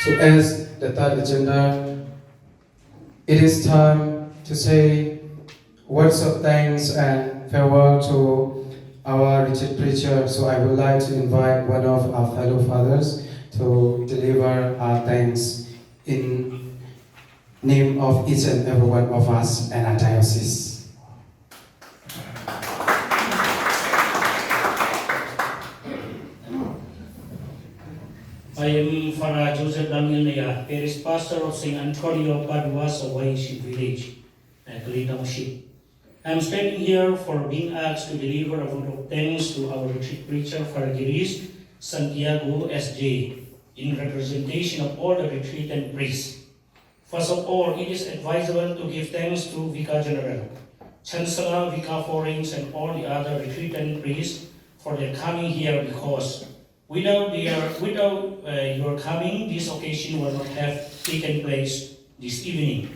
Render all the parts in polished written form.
So as the third agenda, it is time to say words of thanks and farewell to our retreat preacher. So I would like to invite one of our fellow fathers to deliver our thanks in name of each and every one of us and our diocese. I am Father Joseph Daniel, parish pastor of St. Antonio Padua's Awaishi village at Kalaymyo. I am standing here for being asked to deliver a vote of thanks to our retreat preacher, Father Girish, Santiago, SJ, in representation of all the retreatant priests. First of all, it is advisable to give thanks to Vicar General, Chancellor, Vicar Foreigns, and all the other retreatant priests for their coming here, because without your coming, this occasion will not have taken place this evening.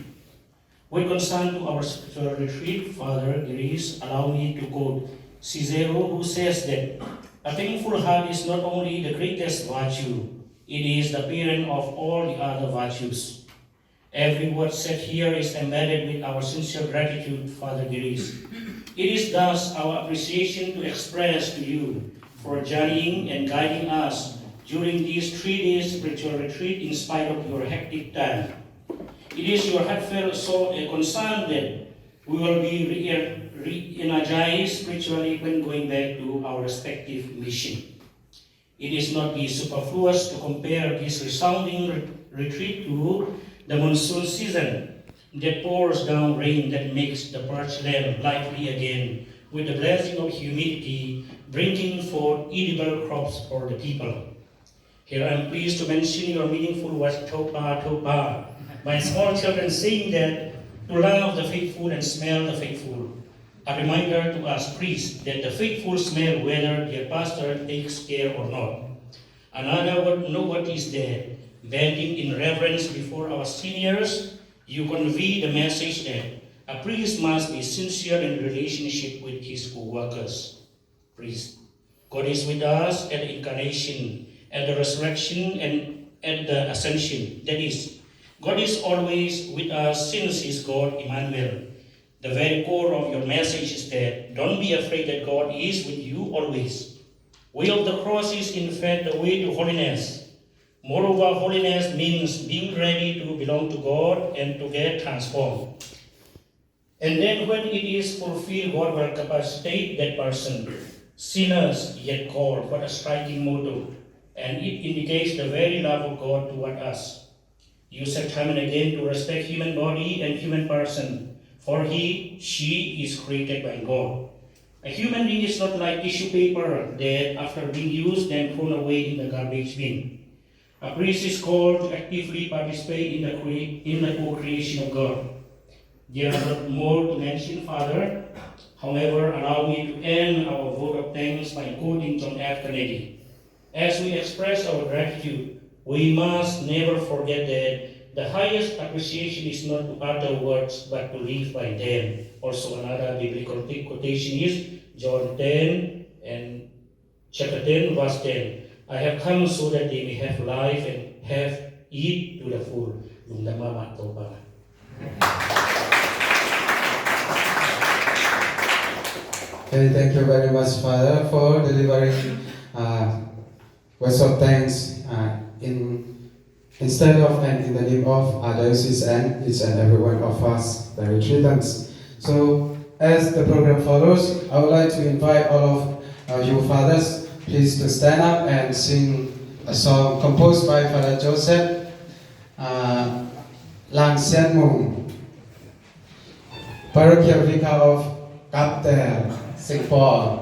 With concern to our spiritual retreat, Father Girish, allow me to quote Cicero, who says that a thankful heart is not only the greatest virtue, it is the parent of all the other virtues. Every word said here is embedded with our sincere gratitude, Father Girish. It is thus our appreciation to express to you for journeying and guiding us during these 3 days spiritual retreat in spite of your hectic time. It is your heartfelt concern that we will be re-energized spiritually when going back to our respective mission. It is not be superfluous to compare this resounding retreat to the monsoon season that pours down rain that makes the parched land lively again, with the blessing of humidity, bringing forth edible crops for the people. Here I am pleased to mention your meaningful word thupha, by small children saying that to love the faithful and smell the faithful. A reminder to us priests that the faithful smell whether their pastor takes care or not. Another word is that, bending in reverence before our seniors, you convey the message that a priest must be sincere in relationship with his co-workers. Priest, God is with us at the incarnation, at the resurrection, and at the ascension. That is, God is always with us since He's God, Emmanuel. The very core of your message is that don't be afraid that God is with you always. Way of the cross is in fact the way to holiness. Moreover, holiness means being ready to belong to God and to get transformed. And then when it is fulfilled, God will capacitate that person. Sinners yet called, what a striking motto. And it indicates the very love of God toward us. You said time and again to respect human body and human person, for she is created by God. A human being is not like tissue paper that after being used then thrown away in the garbage bin. A priest is called to actively participate in the co-creation of God. There are not more to mention, Father. However, allow me to end our vote of thanks by quoting John F. Kennedy. As we express our gratitude, we must never forget that the highest appreciation is not to utter words, but to live by them. Also, another biblical quotation is John 10 and chapter 10, verse 10. I have come so that they may have life and have it to the full. Lungnuam. Okay, thank you very much, Father, for delivering words of thanks instead of and in the name of our diocese and each and every one of us, the retreatants. So, as the program follows, I would like to invite all of you fathers, please to stand up and sing a song composed by Father Joseph, Lang Sen Mung, Parochial Vicar of Kaptel, St. Paul.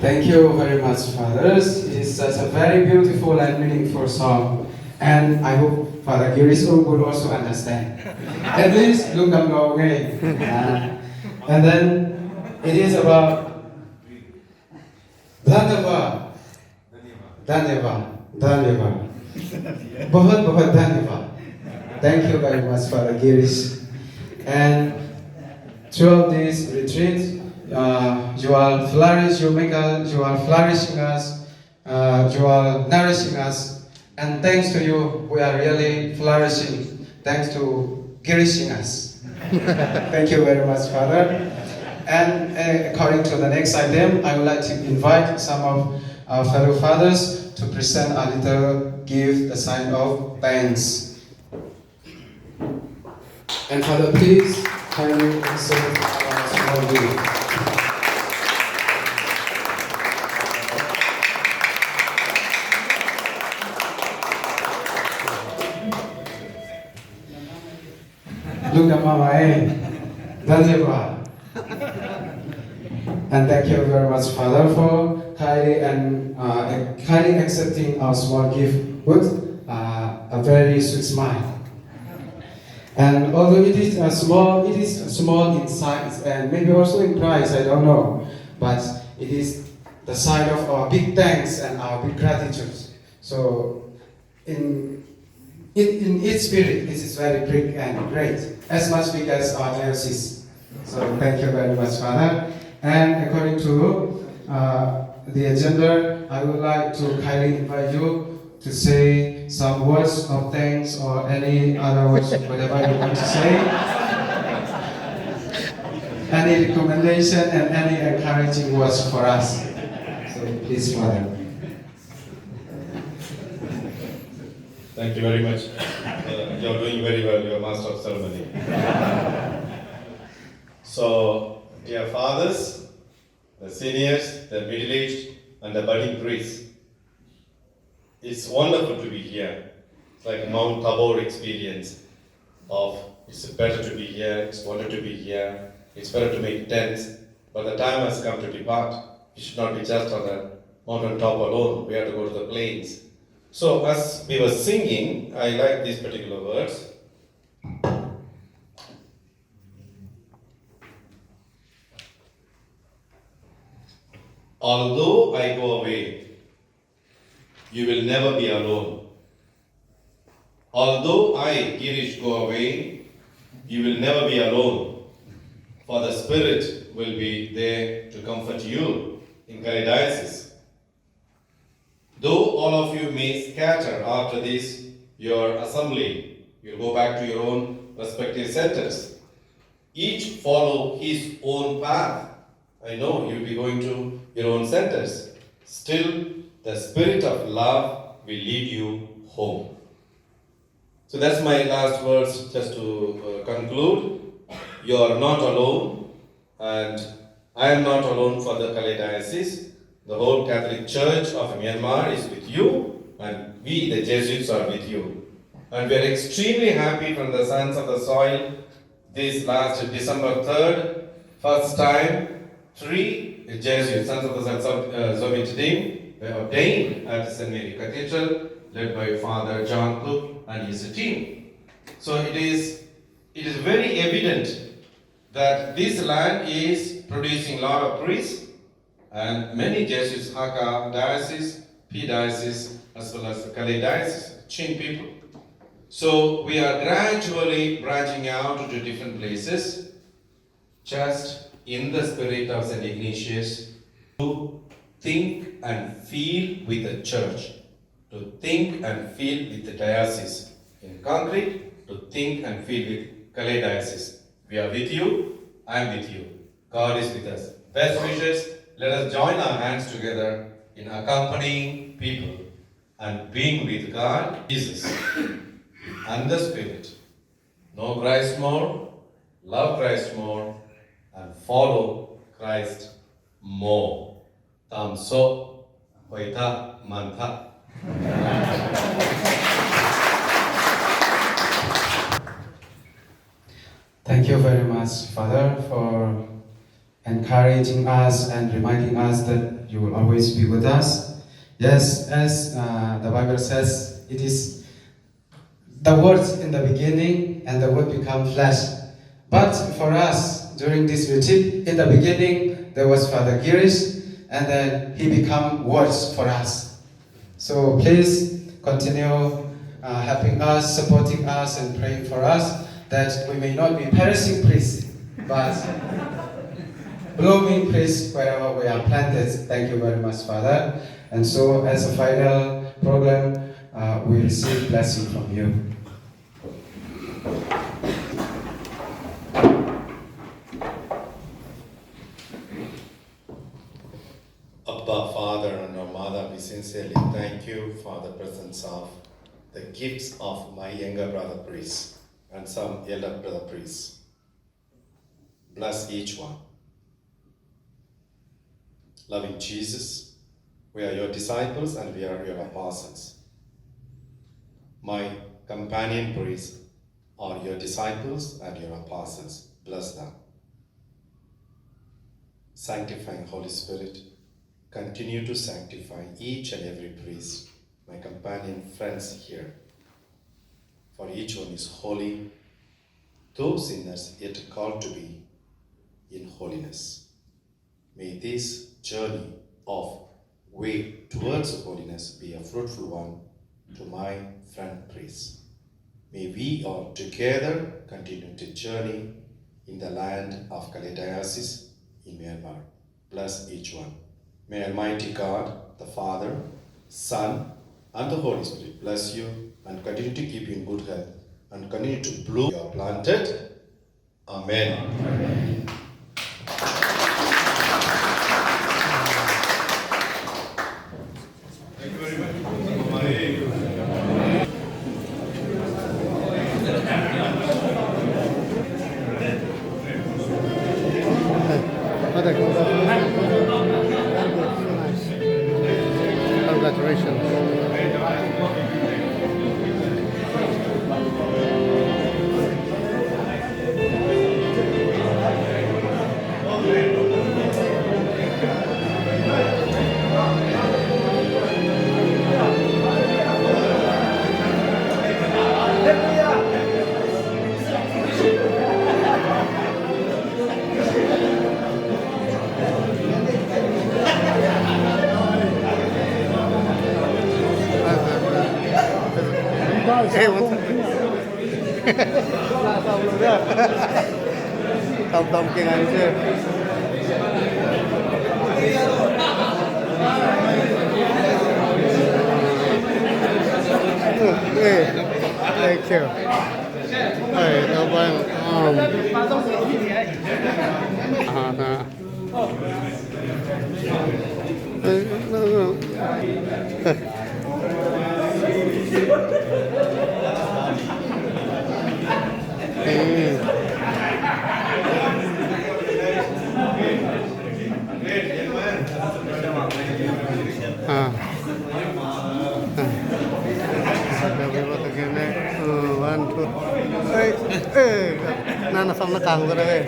Thank you very much, fathers. It is such a very beautiful and meaningful song, and I hope Father Girish will also understand. At least lungnuam okay. And then it is about Dhanyavad, Dhanyavad, Dhanyavad. Bahut bahut dhanyavad. Thank you very much, Father Girish. And throughout this retreat, you are you are flourishing us, you are nourishing us, and thanks to you, we are really flourishing, thanks to girishing us. Thank you very much, Father. And according to the next item, I would like to invite some of our fellow fathers to present a little gift, the sign of thanks. And Father, please kindly accept our small gift. Lungnuam, and thank you very much, Father, for kindly accepting our small gift with a very sweet smile. And although it is small in size and maybe also in price, I don't know, but it is the sign of our big thanks and our big gratitude. So, in its spirit, this is very big and great, as much big as our diocese. So thank you very much, Father. And according to the agenda, I would like to kindly invite you to say some words of thanks or any other words, whatever you want to say. Any recommendation and any encouraging words for us. So please, Father. Thank you very much. You're doing very well, you're master of ceremony. So, dear fathers, the seniors, the middle-aged, and the budding priests, it's wonderful to be here. It's like Mount Tabor experience of it's better to be here, it's wonderful to be here, it's better to make tents, but the time has come to depart. We should not be just on the mountain top alone, we have to go to the plains. So as we were singing, I like these particular words. Although I go away, you will never be alone. Although I, Girish, go away, you will never be alone. For the Spirit will be there to comfort you in Kalay Diocese. Though all of you may scatter after this, your assembly, you'll go back to your own respective centers. Each follow his own path. I know you'll be going to your own centers. Still, the Spirit of love will lead you home. So that's my last words just to conclude. You are not alone, and I am not alone for the Kalay Diocese. The whole Catholic Church of Myanmar is with you, and we, the Jesuits, are with you. And we are extremely happy from the Sons of the Soil this last December 3rd, first time, 3 Jesuits, Sons of the Soil, Siampite, were ordained at St. Mary Cathedral, led by Father John Cook and his team. So it is very evident that this land is producing a lot of priests, and many Jesuits, Hakka Diocese, P Diocese, as well as the Kalay Diocese, Chin people. So we are gradually branching out to different places, just in the spirit of St. Ignatius, to think and feel with the church, to think and feel with the diocese. In concrete, to think and feel with Kalay Diocese. We are with you, I am with you. God is with us. Best wishes. Let us join our hands together in accompanying people and being with God, Jesus, and the Spirit. Know Christ more, love Christ more, and follow Christ more. Tam so, hoita mantha. Thank you very much, Father, for encouraging us and reminding us that you will always be with us. Yes, as the Bible says, it is the words in the beginning and the word become flesh. But for us, during this retreat, in the beginning, there was Father Girish, and then he became words for us. So please continue helping us, supporting us, and praying for us, that we may not be perishing priests, but blooming priests wherever we are planted. Thank you very much, Father. And so, as a final program, we receive blessing from you. Abba, Father, and our Mother, we sincerely thank you for the presence of the gifts of my younger brother priest and some elder brother priests. Bless each one. Loving Jesus, we are your disciples and we are your apostles. My companion priests are your disciples and your apostles. Bless them. Sanctifying Holy Spirit, continue to sanctify each and every priest, my companion friends here. For each one is holy, those sinners yet called to be in holiness. May this journey of way towards holiness be a fruitful one to my friend priests. May we all together continue to journey in the land of Kalay Diocese in Myanmar. Bless each one. May Almighty God, the Father, Son, and the Holy Spirit bless you and continue to keep you in good health and continue to bloom. You are planted. Amen. Amen. Thank you very much. Congratulations. Tổng cái này chưa? Đây kiểu, đây đâu bạn, nó xong nó càng ra đây.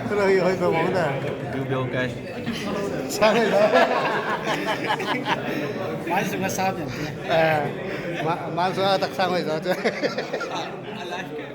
Rồi hơi bờ móng đây. Yêu ok. Sao đây đó? Mai sunga sao nhỉ? Mà sunga tak sang rồi chứ. I like it.